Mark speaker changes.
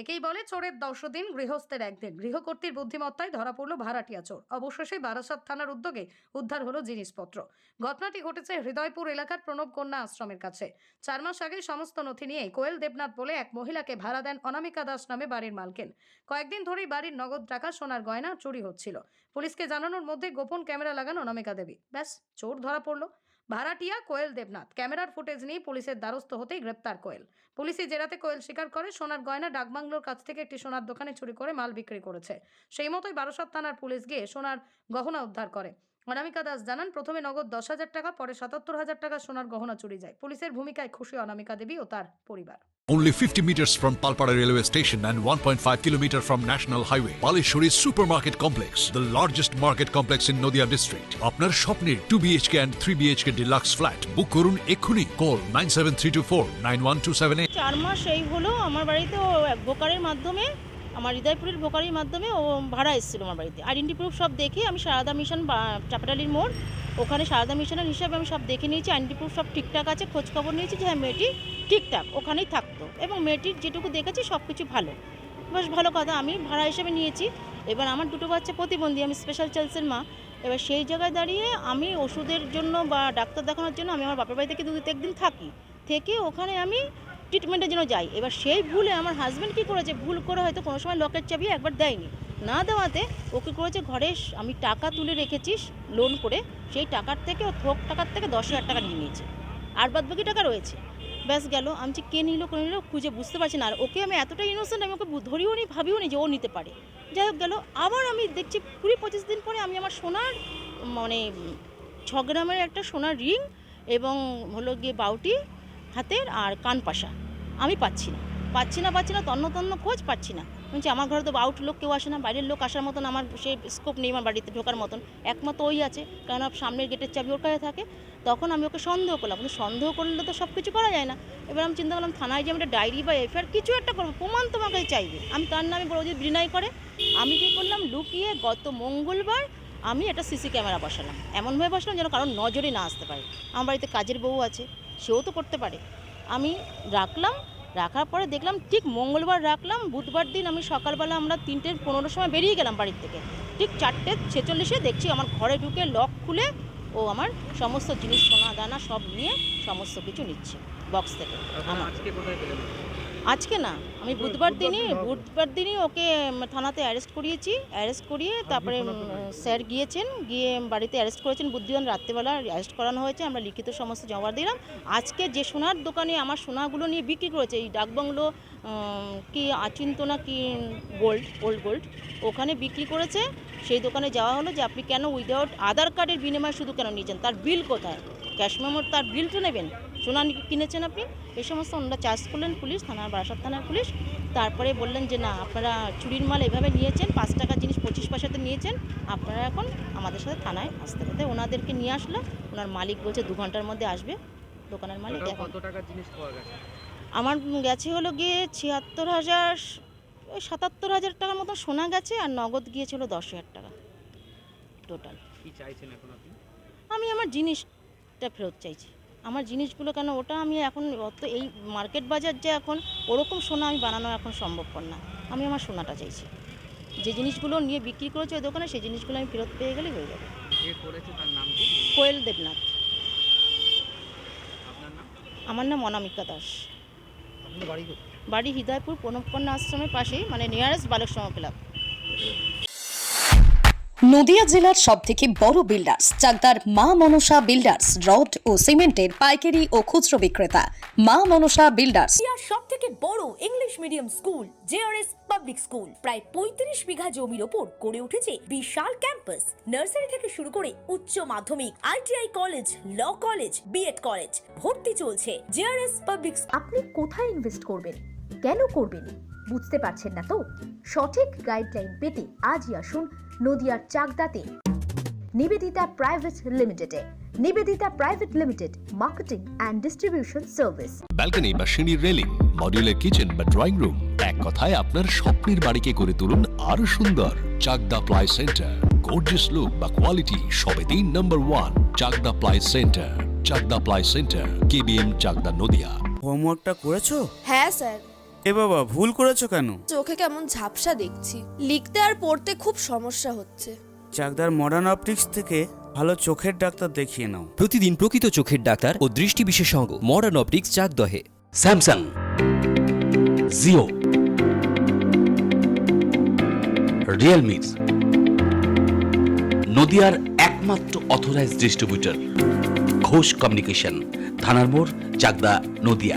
Speaker 1: একেই বলে চোরের 10 দিন গৃহস্থের একদিন। গৃহকর্ত্রীর বুদ্ধিমত্তায় ধরা পড়ল ভাড়াটিয়া চোর। অবশেষে বারাসাত থানার উদ্যোগে উদ্ধার হলো জিনিসপত্র। ঘটনাটি ঘটেছে হৃদয়পুর এলাকার প্রণব কন্যা আশ্রমের কাছে। 4 মাস আগে সমস্ত নথি নিয়ে কোয়েল দেবনাথ বলে এক মহিলাকে ভাড়া দেন অনামিকা দাস নামে বাড়ির মালকিন। কয়েকদিন ধরেই বাড়ির নগদ টাকা, সোনার গয়না চুরি হচ্ছিল। পুলিশকে জানানোর মধ্যে গোপন ক্যামেরা লাগান অনামিকা দেবী। ব্যাস, চোর ধরা পড়ল। ভাড়াটিয়া কোয়েল দেবনাথ ক্যামেরার ফুটেজ নিয়ে পুলিশের দ্বারস্থ হতেই গ্রেপ্তার কোয়েল। পুলিশি জেরাতে কোয়েল স্বীকার করে সোনার গয়না ডাকবাংলোর কাছ থেকে একটি সোনার দোকানে চুরি করে মাল বিক্রি করেছে। সেই মতোই বারাসাত থানার পুলিশ গিয়ে সোনার গহনা উদ্ধার করে। অনামিকা দাস জানান, প্রথমে নগদ 10,000 টাকা, পরে 77,000 টাকা সোনার গহনা চুরি যায়। পুলিশের ভূমিকায় খুশি অনামিকা দেবী ও তার পরিবার।
Speaker 2: Only 50 meters from Palpara railway station and 1.5 kilometer from National Highway, Palishuri Supermarket Complex, the largest market complex in Noida district. আপনার স্বপ্নের 2 BHK and 3 BHK deluxe flat বুক করুন এক্ষুনি। Call 9732491278।
Speaker 3: 4 মাস এই হলো আমার বাড়িতে ও এক ব্রোকারের মাধ্যমে, আমার হৃদয়পুরের ব্রোকারের মাধ্যমে ও ভাড়া এসেছিল আমার বাড়িতে। আইডেন্টি প্রুফ সব দেখে আমি সারদা মিশন চাপাটালির মোড়, ওখানে সারদা মিশনের হিসাবে আমি সব দেখে নিয়েছি। আইডেন্টি প্রুফ সব ঠিকঠাক আছে, খোঁজ খবর নিয়েছি যে হ্যাঁ মেয়েটি ঠিকঠাক ওখানেই থাকতো এবং মেয়েটির যেটুকু দেখেছি সব কিছু ভালো, বেশ ভালো কথা। আমি ভাড়া হিসেবে নিয়েছি। এবার আমার দুটো বাচ্চা প্রতিবন্ধী, আমি স্পেশাল চাইল্ডসের মা। এবার সেই জায়গায় দাঁড়িয়ে আমি ওষুধের জন্য বা ডাক্তার দেখানোর জন্য আমি আমার বাপের বাড়ি থেকে 2-3 দিন থাকি, থেকে ওখানে আমি ট্রিটমেন্টের জন্য যাই। এবার সেই ভুলে আমার হাজব্যান্ড কী করেছে, ভুল করে হয়তো কোনো সময় লকের চাবি একবার দেয়নি, না দেওয়াতে ও কী করেছে, ঘরে আমি টাকা তুলে রেখেছিস লোন করে, সেই টাকার থেকে ও থোক টাকার থেকে 10,000 টাকা নিয়ে নিয়েছে, আর বাদ বাকি টাকা রয়েছে। ব্যাস গেল। আমি যে কে নিল করে নিল খুঁজে বুঝতে পারছি না। আর ওকে আমি এতটা ইনোসেন্ট, আমি ওকে ধরিও নি, ভাবিও নি যে ও নিতে পারে। যাই হোক গেল। আবার আমি দেখছি 20-25 দিন পরে আমি আমার সোনার মানে 6 গ্রামের একটা সোনার রিং এবং হলো গিয়ে বাউটি হাতের আর কানপাশা আমি পাচ্ছি না তন্ন খোঁজ পাচ্ছি না। বলছি আমার ঘরে তো আউট লোক কেউ আসে না, বাইরের লোক আসার মতন আমার সে স্কোপ নেই আমার বাড়িতে ঢোকার মতন, একমাত্র ওই আছে, কারণ সামনের গেটের চাবি ওর কাছে থাকে। তখন আমি ওকে সন্দেহ করলাম, কিন্তু সন্দেহ করলে তো সব কিছু করা যায় না। এবার আমি চিন্তা করলাম থানায় যে আমি একটা ডায়েরি বা এফআইআর কিছু একটা করবো, প্রমাণ তোমার কাছে চাইবে, আমি তার নামে বড় যদি বিনাই করে। আমি কী করলাম, লুকিয়ে গত মঙ্গলবার আমি একটা সিসি ক্যামেরা বসালাম, এমনভাবে বসালাম যেন কারণ নজরে না আসতে পারে। আমার বাড়িতে কাজের বউ আছে, সেও তো করতে পারে। আমি রাখার পরে দেখলাম ঠিক মঙ্গলবার রাখলাম, বুধবার দিন আমি সকালবেলা আমরা 3:15 সময় বেরিয়ে গেলাম বাড়ির থেকে, ঠিক 4:46 দেখছি আমার ঘরে ঢুকে লক খুলে ও আমার সমস্ত জিনিস সোনা দানা সব নিয়ে সমস্ত কিছু নিচ্ছে বক্স থেকে। আজকে না, আমি বুধবার দিনই ওকে থানাতে অ্যারেস্ট করিয়ে তারপরে স্যার গিয়ে বাড়িতে অ্যারেস্ট করেছেন বুদ্ধিমান, রাত্রেবেলা অ্যারেস্ট করানো হয়েছে। আমরা লিখিত সমস্ত জমা দিলাম। আজকে যে সোনার দোকানে আমার সোনাগুলো নিয়ে বিক্রি করেছে, এই ডাকবাংলো কি আচিন্ত না কি ওল্ড গোল্ড, ওখানে বিক্রি করেছে। সেই দোকানে যাওয়া হলো যে আপনি কেন উইদাউট আধার কার্ডের বিনিময়ে শুধু কেন নিয়েছেন, তার বিল কোথায়, ক্যাশ মেমোর তার বিল তো নেবেন, সোনা কিনেছেন আপনি, এই সমস্ত ওনারা চার্জ করলেন পুলিশ, বারাসাত থানার পুলিশ। তারপরে বললেন যে না, আপনারা চুরির মাল এভাবে নিয়েছেন, 5 টাকার জিনিস 25 পয়সাতে নিয়েছেন, আপনারা এখন আমাদের সাথে থানায় আসতে হবে। ওনাদেরকে নিয়ে আসলো, ওনার মালিক বলছে 2 ঘন্টার মধ্যে আসবে, দোকানের মালিক।
Speaker 4: কত টাকার জিনিস পাওয়া গেছে?
Speaker 3: আমার গেছে হলো গিয়ে 77,000 টাকার মতো সোনা গেছে, আর নগদ গিয়েছিল 10,000 টাকা টোটাল।
Speaker 4: কি চাইছেন এখন আপনি?
Speaker 3: আমি আমার জিনিসটা ফেরত চাইছি, আমার জিনিসগুলো, কেন ওটা আমি এখন অত এই মার্কেট বাজার যে এখন ওরকম সোনা আমি বানানো এখন সম্ভবপর না। আমি আমার সোনাটা চাইছি, যে জিনিসগুলো নিয়ে বিক্রি করেছে ওই দোকানে, সেই জিনিসগুলো আমি ফেরত পেয়ে গেলেই হয়ে যাবে।
Speaker 4: যে করেছে তার নাম কি?
Speaker 3: কোয়েল দেবনাথ।
Speaker 4: আপনার নাম?
Speaker 3: আমার নাম অনামিকা দাস।
Speaker 4: আপনার বাড়ি কোথায়?
Speaker 3: বাড়ি হৃদয়পুর প্রণব কন্যা আশ্রমের পাশেই, মানে নিয়ারেস্ট বালক সম ক্লাব।
Speaker 5: নদিয়া জেলার সবথেকে বড় বিল্ডার্স চাকদার মা মনসা বিল্ডার্স, রড ও সিমেন্টের পাইকারি ও খুচরো বিক্রেতা মা মনসা বিল্ডার্স।
Speaker 6: নদিয়ার সবথেকে বড় English medium school JRS public school, প্রায় 35 বিঘা জমির ওপর গড়ে উঠেছে বিশাল ক্যাম্পাস। নার্সারি থেকে শুরু করে উচ্চ মাধ্যমিক, ITI college, law college, BEd college, ভর্তি চলছে। JRS public.
Speaker 7: আপনি কোথায় ইনভেস্ট করবেন, কেন করবেন, বুঝতে পারছেন না তো? সঠিক গাইডলাইন পেতে আজই আসুন নদিয়ার চাকদাতে নিবেদিতা প্রাইভেট লিমিটেডে। Nivedita private limited, marketing and distribution service.
Speaker 2: Balcony বা সিঁড়ির রেলিং, মডিউলার কিচেন বা ড্রয়িং রুম, এক কথায় আপনার স্বপ্নের বাড়িকে করে তুলুন আরো সুন্দর। Chakdah ply centre, gorgeous look বা কোয়ালিটি সবে 3 number 1 Chakdah ply centre. Chakdah ply centre, KBM Chakdah, Nadia.
Speaker 8: হোমওয়ার্কটা করেছো?
Speaker 9: হ্যাঁ স্যার।
Speaker 8: এ বাবা, ভুল করেছো কেন?
Speaker 9: চোখে কেমন ঝাপসা দেখছি, লিখতে আর পড়তে খুব সমস্যা হচ্ছে।
Speaker 8: চাকদার মডার্ন অপটিক্স থেকে ভালো চোখের ডাক্তার দেখিয়ে নাও।
Speaker 10: প্রতিদিন প্রকৃত চোখের ডাক্তার ও দৃষ্টি বিশেষজ্ঞ মডার্ন অপটিক্স চাকদহে।
Speaker 11: স্যামসাং, জিও, রিয়েলমি, নদিয়ার একমাত্র অথরাইজড ডিস্ট্রিবিউটর ঘোষ কমিউনিকেশন, থানার মোড়, চাকদা, নদিয়া।